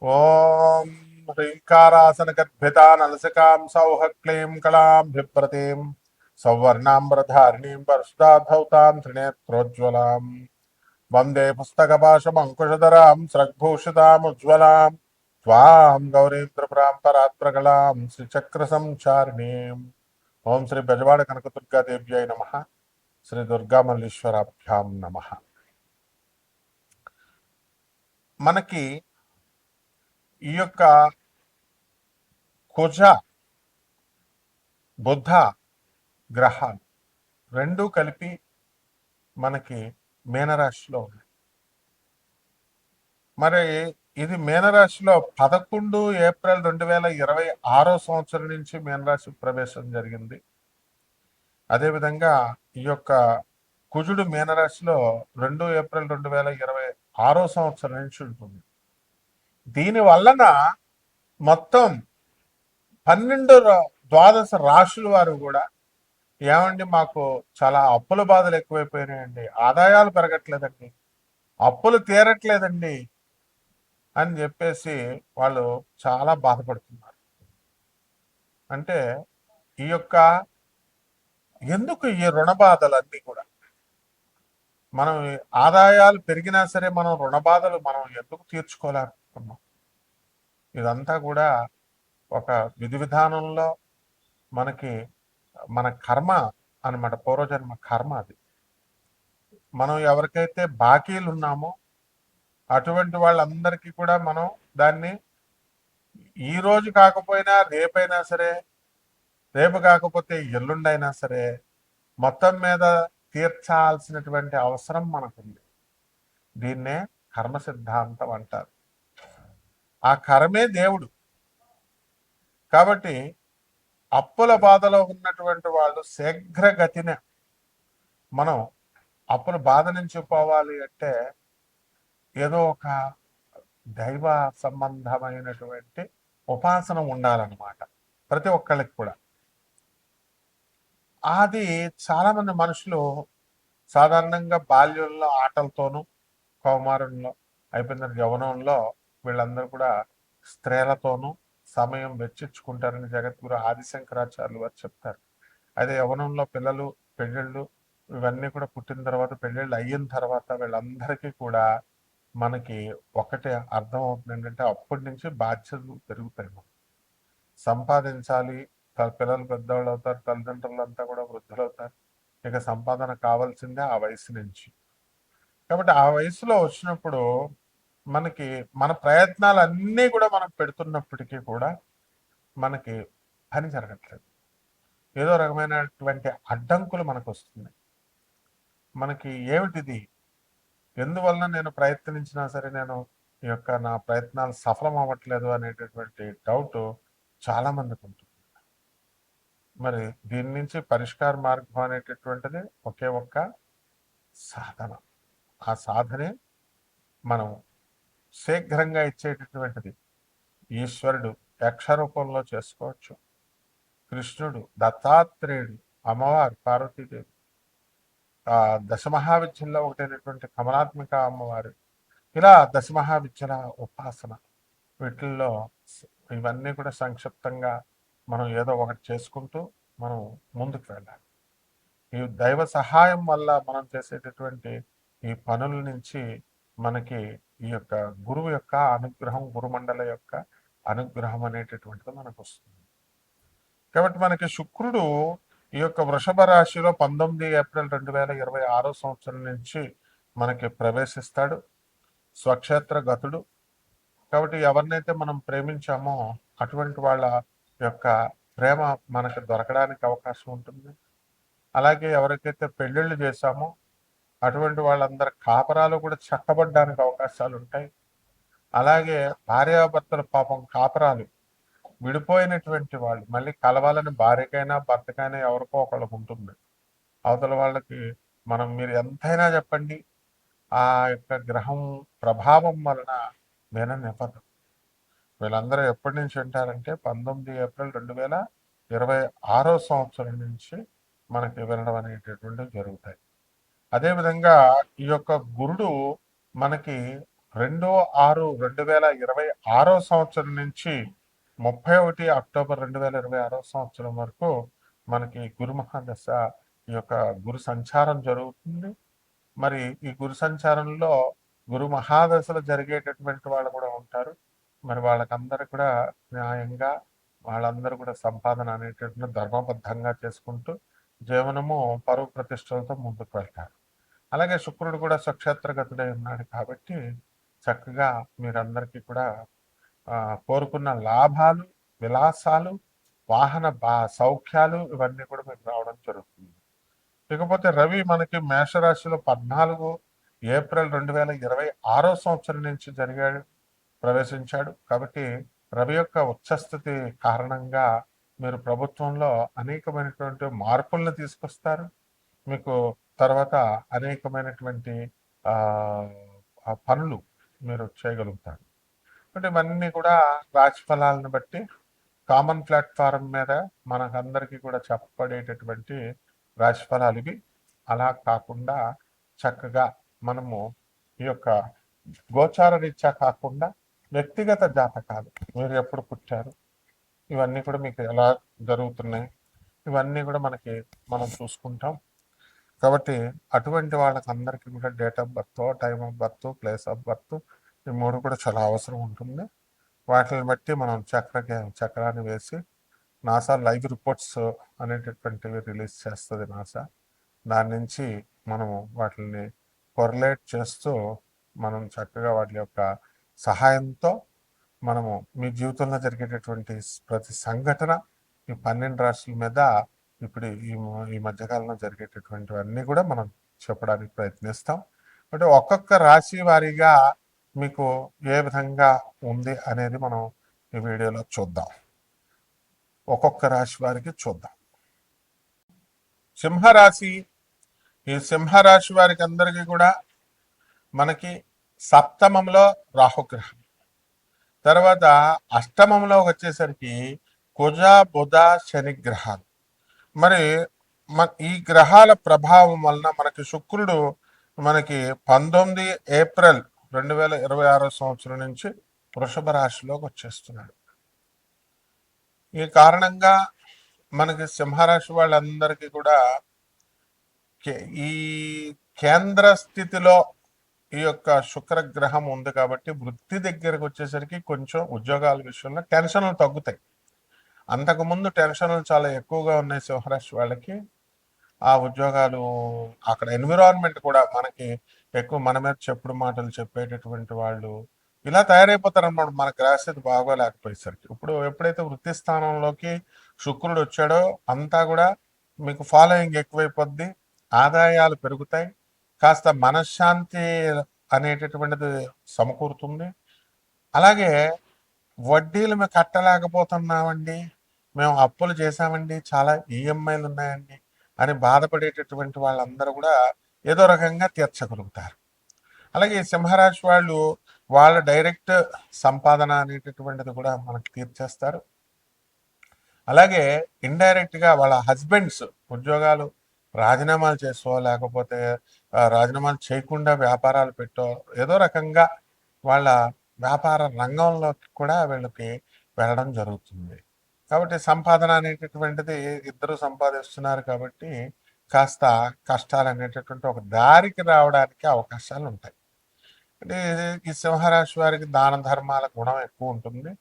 ఓం హ్రీంకారాసనగద్భితానలసికాం సౌః క్లీం కళాం బిభ్రతీం సౌవర్ణాంబరధారిణీం పరశుదాధౌతాం త్రినేత్రోజ్వలాం వందే పుస్తకపాశమంకుశధరాం స్రగ్భూషితాముజ్వలాం త్వాం గౌరీంద్రపురాం పరాత్ప్రగళాం శ్రీచక్రసంచారిణీం. ఓం శ్రీ బెజవాడ కనకదుర్గాదేవ్యై నమః. శ్రీ దుర్గామల్లీశ్వరాభ్యాం నమః. మనకి ఈ యొక్క కుజ బుధ గ్రహాలు రెండూ కలిపి మనకి మీనరాశిలో ఉన్నాయి. మరి ఇది మీనరాశిలో 11 ఏప్రిల్ 2026 సంవత్సరం నుంచి మీనరాశి ప్రవేశం జరిగింది. అదేవిధంగా ఈ యొక్క కుజుడు మీనరాశిలో 2 ఏప్రిల్ 2026 సంవత్సరం నుంచి ఉంటుంది. దీని వలన మొత్తం 12 ద్వాదశ రాశుల వారు కూడా ఏమండి మాకు చాలా అప్పుల బాధలు ఎక్కువైపోయినాయండి, ఆదాయాలు పెరగట్లేదండి, అప్పులు తీరట్లేదండి అని చెప్పేసి వాళ్ళు చాలా బాధపడుతున్నారు. అంటే ఈ యొక్క ఎందుకు ఈ రుణ బాధలన్నీ కూడా మనం ఆదాయాలు పెరిగినా సరే మనం రుణ బాధలు మనం ఎందుకు తీర్చుకోలేకపోతున్నాం? ఇదంతా కూడా ఒక విధి విధానంలో మనకి మన కర్మ అనమాట, పూర్వజన్మ కర్మ. అది మనం ఎవరికైతే బాకీలు ఉన్నామో అటువంటి వాళ్ళందరికీ కూడా మనం దాన్ని ఈ రోజు కాకపోయినా రేపైనా సరే, రేపు కాకపోతే ఎల్లుండైనా సరే మొత్తం మీద తీర్చాల్సినటువంటి అవసరం మనకుంది. దీన్నే కర్మ సిద్ధాంతం అంటారు. ఆ కర్మే దేవుడు. కాబట్టి అప్పుల బాధలో ఉన్నటువంటి వాళ్ళు శీఘ్రగతిన మనం అప్పుల బాధ నుంచి పోవాలి అంటే ఏదో ఒక దైవ సంబంధమైనటువంటి ఉపాసన ఉండాలన్నమాట ప్రతి ఒక్కళ్ళకి కూడా. అది చాలామంది మనుషులు సాధారణంగా బాల్యంలో ఆటలతోనూ, కౌమారంలో అయిపోయిన యవనంలో వీళ్ళందరూ కూడా స్త్రీలతోనూ సమయం వెచ్చించుకుంటారని జగద్గురు ఆదిశంకరాచార్యులు వారు చెప్తారు. అదే యవనంలో పిల్లలు పెళ్ళిళ్ళు ఇవన్నీ కూడా పుట్టిన తర్వాత, పెళ్ళిళ్ళు అయిన తర్వాత వీళ్ళందరికీ కూడా మనకి ఒకటే అర్థం అవుతుంది ఏంటంటే అప్పటి నుంచి బాధ్యతలు పెరుగుతాయి. మనం సంపాదించాలి, పిల్లలు పెద్దవాళ్ళు అవుతారు, తల్లిదండ్రులంతా కూడా వృద్ధులు అవుతారు. ఇక సంపాదన కావాల్సిందే ఆ వయసు నుంచి. కాబట్టి ఆ వయసులో వచ్చినప్పుడు మనకి మన ప్రయత్నాలు అన్నీ కూడా మనం పెడుతున్నప్పటికీ కూడా మనకి పని జరగట్లేదు. ఏదో రకమైనటువంటి అడ్డంకులు మనకు వస్తున్నాయి. మనకి ఏమిటిది, ఎందువలన నేను ప్రయత్నించినా సరే నేను ఈ యొక్క నా ప్రయత్నాలు సఫలం అవ్వట్లేదు అనేటటువంటి డౌట్ చాలా మందికి ఉంటుంది. మరి దీని నుంచి పరిష్కార మార్గం అనేటటువంటిది ఒకే ఒక్క సాధన. ఆ సాధనే మనం శీఘ్రంగా ఇచ్చేటటువంటిది. ఈశ్వరుడు యక్షరూపంలో చేసుకోవచ్చు, కృష్ణుడు, దత్తాత్రేయుడు, అమ్మవారు పార్వతీదేవి, దశమహావిద్యల్లో ఒకటైనటువంటి కమలాత్మిక అమ్మవారు, ఇలా దశమహావిద్యల ఉపాసన. వీటిల్లో ఇవన్నీ కూడా సంక్షిప్తంగా మనం ఏదో ఒకటి చేసుకుంటూ మనం ముందుకు వెళ్ళాలి. ఈ దైవ సహాయం వల్ల మనం చేసేటటువంటి ఈ పనుల నుంచి మనకి ఈ యొక్క గురువు యొక్క అనుగ్రహం, గురుమండల యొక్క అనుగ్రహం అనేటటువంటిది మనకు వస్తుంది. కాబట్టి మనకి శుక్రుడు ఈ యొక్క వృషభ రాశిలో 19 ఏప్రిల్ 2026 సంవత్సరం నుంచి మనకి ప్రవేశిస్తాడు. స్వక్షేత్ర గతుడు. కాబట్టి ఎవరినైతే మనం ప్రేమించామో అటువంటి వాళ్ళ యొక్క ప్రేమ మనకు దొరకడానికి అవకాశం ఉంటుంది. అలాగే ఎవరికైతే పెళ్ళిళ్ళు చేశామో అటువంటి వాళ్ళందరి కాపరాలు కూడా చక్కబడ్డానికి అవకాశాలు ఉంటాయి. అలాగే భార్యాభర్తలు పాపం కాపరాలు విడిపోయినటువంటి వాళ్ళు మళ్ళీ కలవాలని భార్యకైనా భర్తకైనా ఎవరికో ఒకళ్ళకు ఉంటుంది. అవతల వాళ్ళకి మనం మీరు ఎంతైనా చెప్పండి, ఆ యొక్క గ్రహం ప్రభావం వలన విననివ్వదు. వీళ్ళందరూ ఎప్పటి నుంచి వింటారంటే 19 ఏప్రిల్ 2026 సంవత్సరం నుంచి మనకి వినడం అనేటటువంటివి జరుగుతాయి. అదేవిధంగా ఈ యొక్క గురుడు మనకి 2/6/2026 సంవత్సరం నుంచి 31 అక్టోబర్ 2026 సంవత్సరం వరకు మనకి గురు మహాదశ ఈ యొక్క గురు సంచారం జరుగుతుంది. మరి ఈ గురు సంచారంలో గురు మహాదశలు జరిగేటటువంటి వాళ్ళు కూడా ఉంటారు. మరి వాళ్ళకందరూ కూడా న్యాయంగా వాళ్ళందరూ కూడా సంపాదన అనేటటువంటి ధర్మబద్ధంగా చేసుకుంటూ జీవనము పరువు ప్రతిష్టలతో ముందుకు వెళ్తారు. అలాగే శుక్రుడు కూడా స్వక్షేత్రగతుడై ఉన్నాడు కాబట్టి చక్కగా మీరందరికీ కూడా కోరుకున్న లాభాలు, విలాసాలు, వాహన సౌఖ్యాలు ఇవన్నీ కూడా మీకు రావడం జరుగుతుంది. ఇకపోతే రవి మనకి మేషరాశిలో 14 ఏప్రిల్ 2026 సంవత్సరం నుంచి ప్రవేశించాడు. కాబట్టి రవి యొక్క ఉచ్చస్థితి కారణంగా మీరు ప్రభుత్వంలో అనేకమైనటువంటి మార్పులను తీసుకొస్తారు. మీకు తర్వాత అనేకమైనటువంటి పనులు మీరు చేయగలుగుతారు. అంటే ఇవన్నీ కూడా రాశి ఫలాలను బట్టి కామన్ ప్లాట్ఫారం మీద మనకందరికీ కూడా చెప్పబడేటటువంటి రాశి ఫలాలు ఇవి. అలా కాకుండా చక్కగా మనము ఈ యొక్క గోచార రీత్యా కాకుండా వ్యక్తిగత జాతకాలు, మీరు ఎప్పుడు పుట్టారు, ఇవన్నీ కూడా మీకు ఎలా జరుగుతున్నాయి, ఇవన్నీ కూడా మనం చూసుకుంటాం. కాబట్టి అటువంటి వాళ్ళకి అందరికీ కూడా date of birth, time of birth, place of birth ఈ మూడు కూడా చాలా అవసరం ఉంటుంది. వాటిని బట్టి మనం చక్రాన్ని వేసి నాసా లైవ్ రిపోర్ట్స్ అనేటటువంటివి రిలీజ్ చేస్తుంది నాసా. దాని నుంచి మనము వాటిని కొరలేట్ చేస్తూ మనం చక్కగా వాటి యొక్క సహాయంతో మనము మీ జీవితంలో జరిగేటటువంటి ప్రతి సంఘటన ఈ 12 రాశుల మీద ఇప్పుడు ఈ మధ్యకాలంలో జరిగేటటువంటివన్నీ కూడా మనం చెప్పడానికి ప్రయత్నిస్తాం. అంటే ఒక్కొక్క రాశి వారీగా మీకు ఏ విధంగా ఉంది అనేది మనం ఈ వీడియోలో చూద్దాం. ఒక్కొక్క రాశి వారికి చూద్దాం. సింహరాశి. ఈ సింహరాశి వారికి అందరికీ కూడా మనకి సప్తమంలో రాహుగ్రహం, తర్వాత అష్టమంలో వచ్చేసరికి కుజ బుధ శని గ్రహాలు. మరి ఈ గ్రహాల ప్రభావం వలన మనకి శుక్రుడు మనకి 19 ఏప్రిల్ 2026 సంవత్సరం నుంచి వృషభ రాశిలోకి వచ్చేస్తున్నాడు. ఈ కారణంగా మనకి సింహరాశి వాళ్ళందరికీ కూడా ఈ కేంద్ర స్థితిలో ఈ యొక్క శుక్రగ్రహం ఉంది కాబట్టి వృత్తి దగ్గరకు వచ్చేసరికి కొంచెం ఉద్యోగాల విషయంలో టెన్షన్లు తగ్గుతాయి. అంతకుముందు టెన్షన్లు చాలా ఎక్కువగా ఉన్నాయి సింహరాశి వాళ్ళకి. ఆ ఉద్యోగాలు, అక్కడ ఎన్విరాన్మెంట్ కూడా మనకి ఎక్కువ మన మీద చెప్పుడు మాటలు చెప్పేటటువంటి వాళ్ళు ఇలా తయారైపోతారు అన్నమాట. మనకు రాసేది బాగోలేకపోయేసరికి. ఇప్పుడు ఎప్పుడైతే వృత్తి స్థానంలోకి శుక్రుడు వచ్చాడో అంతా కూడా మీకు ఫాలోయింగ్ ఎక్కువైపోద్ది, ఆదాయాలు పెరుగుతాయి, కాస్త మనశ్శాంతి అనేటటువంటిది సమకూరుతుంది. అలాగే వడ్డీలు మేము కట్టలేకపోతున్నామండి, మేము అప్పులు చేశామండి, చాలా ఈఎంఐలు ఉన్నాయండి అని బాధపడేటటువంటి వాళ్ళందరూ కూడా ఏదో రకంగా తీర్చగలుగుతారు. అలాగే సింహరాశి వాళ్ళు వాళ్ళ డైరెక్ట్ సంపాదన అనేటటువంటిది కూడా మనకు తీర్చేస్తారు. అలాగే ఇండైరెక్ట్గా వాళ్ళ హస్బెండ్స్ ఉద్యోగాలు రాజీనామాలు చేసో లేకపోతే రాజీనామాలు చేయకుండా వ్యాపారాలు పెట్టో ఏదో రకంగా వాళ్ళ వ్యాపార రంగంలోకి కూడా వీళ్ళకి వెళ్ళడం జరుగుతుంది. కాబట్టి సంపాదన అనేటటువంటిది ఇద్దరు సంపాదిస్తున్నారు కాబట్టి కాస్త కష్టాలు అనేటటువంటి ఒక దారికి రావడానికి అవకాశాలు ఉంటాయి. అంటే ఈ సింహరాశి వారికి దాన ధర్మాల గుణం ఎక్కువ ఉంటుంది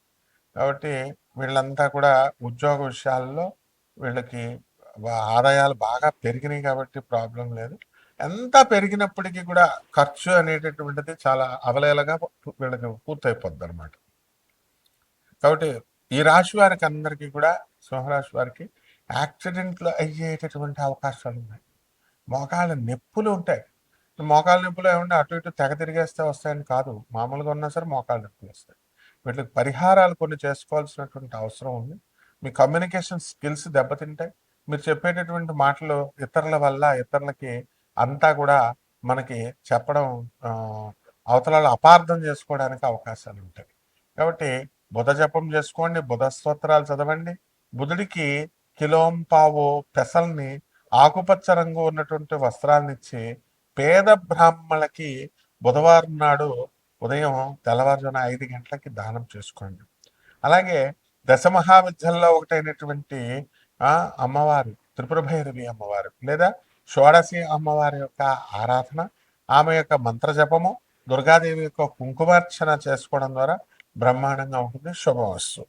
కాబట్టి వీళ్ళంతా కూడా ఉద్యోగ విషయాల్లో వీళ్ళకి ఆదాయాలు బాగా పెరిగినాయి కాబట్టి ప్రాబ్లం లేదు. ఎంత పెరిగినప్పటికీ కూడా ఖర్చు అనేటటువంటిది చాలా అవలేలగా వీళ్ళకి పూర్తయిపోద్ది అనమాట. కాబట్టి ఈ రాశి వారికి అందరికీ కూడా సింహరాశి వారికి యాక్సిడెంట్లు అయ్యేటటువంటి అవకాశాలు ఉన్నాయి. మోకాళ్ళ నొప్పులు ఉంటాయి. మోకాళ్ళ నొప్పులు ఏమంటే అటు ఇటు తెగ తిరిగేస్తే వస్తాయని కాదు, మామూలుగా ఉన్నా సరే మోకాళ్ళ నొప్పులు వస్తాయి. వీటికి పరిహారాలు కొన్ని చేసుకోవాల్సినటువంటి అవసరం ఉంది. మీ కమ్యూనికేషన్ స్కిల్స్ దెబ్బతింటాయి. మీరు చెప్పేటటువంటి మాటలు ఇతరుల వల్ల ఇతరులకి అంతా కూడా మనకి చెప్పడం అవతలలో అపార్థం చేసుకోవడానికి అవకాశాలు ఉంటాయి. కాబట్టి బుధ జపం చేసుకోండి, బుధ స్తోత్రాలు చదవండి. బుధుడికి కిలోంపావు పెసల్ని ఆకుపచ్చ రంగు ఉన్నటువంటి వస్త్రాలనిచ్చి పేద బ్రాహ్మణులకి బుధవారం నాడు ఉదయం తెల్లవారుజామున 5 గంటలకి దానం చేసుకోండి. అలాగే దశమహావిద్యల్లో ఒకటైనటువంటి అమ్మవారు త్రిపుర భైరవి అమ్మవారు లేదా షోడశి అమ్మవారి యొక్క ఆరాధన, ఆమె యొక్క మంత్రజపము, దుర్గాదేవి యొక్క కుంకుమార్చన చేసుకోవడం ద్వారా బ్రహ్మాండంగా ఉంటుంది. శుభమస్తు.